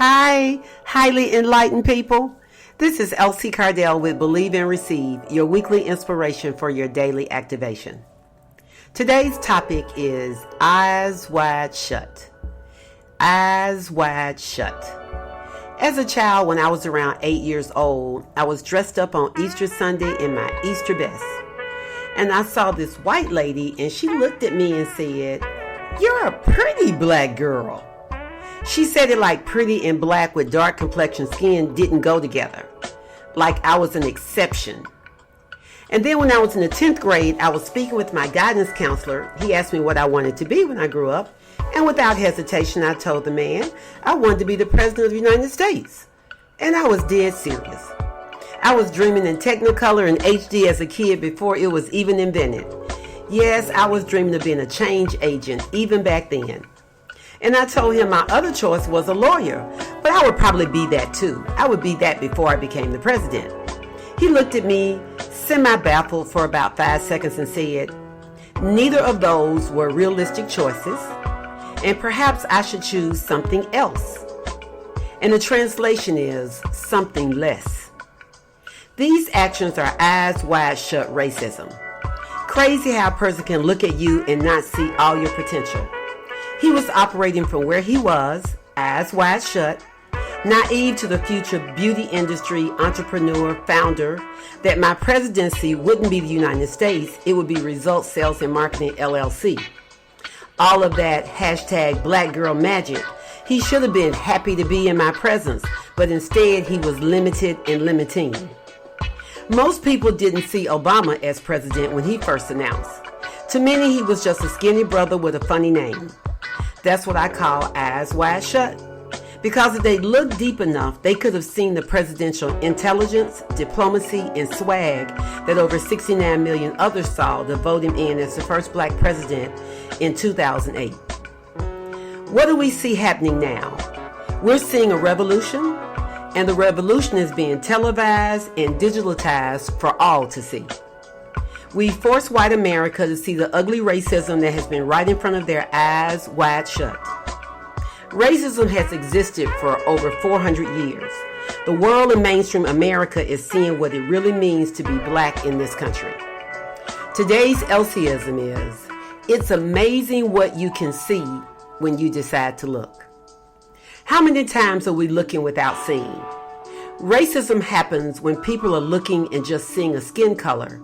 Hi, highly enlightened people. This is Elsie Cardell with Believe and Receive, your weekly inspiration for your daily activation. Today's topic is eyes wide shut. Eyes wide shut. As a child, when I was around 8 years old, I was dressed up on Easter Sunday in my Easter best. And I saw this white lady and she looked at me and said, "You're a pretty black girl." She said it like pretty and black with dark complexion skin didn't go together, like I was an exception. And then when I was in the 10th grade, I was speaking with my guidance counselor. He asked me what I wanted to be when I grew up, and without hesitation, I told the man I wanted to be the President of the United States. And I was dead serious. I was dreaming in technicolor and HD as a kid before it was even invented. Yes, I was dreaming of being a change agent even back then. And I told him my other choice was a lawyer, but I would probably be that too. I would be that before I became the president. He looked at me, semi-baffled for about 5 seconds and said, "Neither of those were realistic choices, and perhaps I should choose something else." And the translation is something less. These actions are eyes wide shut racism. Crazy how a person can look at you and not see all your potential. He was operating from where he was, eyes wide shut, naive to the future beauty industry entrepreneur founder that my presidency wouldn't be the United States, it would be Results Sales Marketing LLC. All of that hashtag black girl magic. He should have been happy to be in my presence, but instead he was limited and limiting. Most people didn't see Obama as president when he first announced. To many, he was just a skinny brother with a funny name. That's what I call eyes wide shut. Because if they looked deep enough, they could have seen the presidential intelligence, diplomacy, and swag that over 69 million others saw to vote him in as the first black president in 2008. What do we see happening now? We're seeing a revolution, and the revolution is being televised and digitalized for all to see. We force white America to see the ugly racism that has been right in front of their eyes wide shut. Racism has existed for over 400 years. The world and mainstream America is seeing what it really means to be black in this country. Today's Elsie-ism is, it's amazing what you can see when you decide to look. How many times are we looking without seeing? Racism happens when people are looking and just seeing a skin color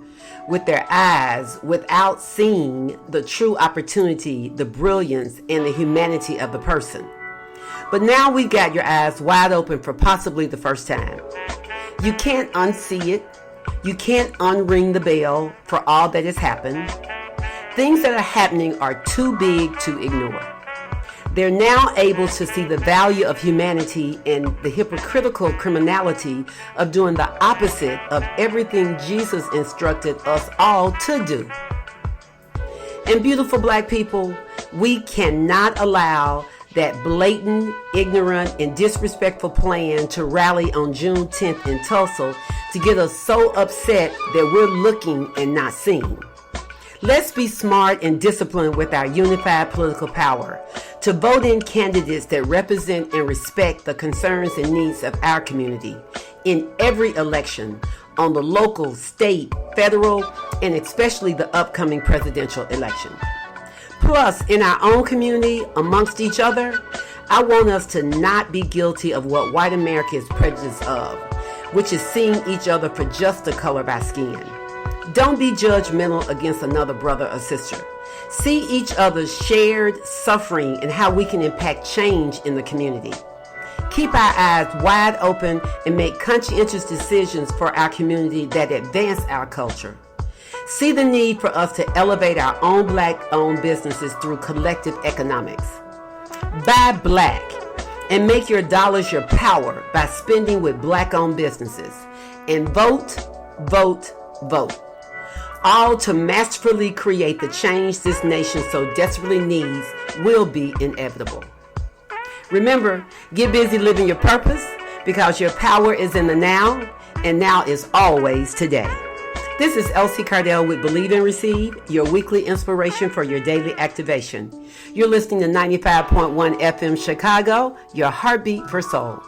with their eyes without seeing the true opportunity, the brilliance, and the humanity of the person. But now we've got your eyes wide open for possibly the first time. You can't unsee it. You can't unring the bell for all that has happened. Things that are happening are too big to ignore. They're now able to see the value of humanity and the hypocritical criminality of doing the opposite of everything Jesus instructed us all to do. And beautiful black people, we cannot allow that blatant, ignorant, and disrespectful plan to rally on Juneteenth in Tulsa to get us so upset that we're looking and not seeing. Let's be smart and disciplined with our unified political power to vote in candidates that represent and respect the concerns and needs of our community in every election on the local, state, federal, and especially the upcoming presidential election. Plus, in our own community, amongst each other, I want us to not be guilty of what white America is prejudiced of, which is seeing each other for just the color of our skin. Don't be judgmental against another brother or sister. See each other's shared suffering and how we can impact change in the community. Keep our eyes wide open and make conscientious decisions for our community that advance our culture. See the need for us to elevate our own black-owned businesses through collective economics. Buy black and make your dollars your power by spending with black-owned businesses. And vote, vote, vote. All to masterfully create the change this nation so desperately needs will be inevitable. Remember, get busy living your purpose because your power is in the now, and now is always today. This is Elsie Cardell with Believe and Receive, your weekly inspiration for your daily activation. You're listening to 95.1 FM Chicago, your heartbeat for soul.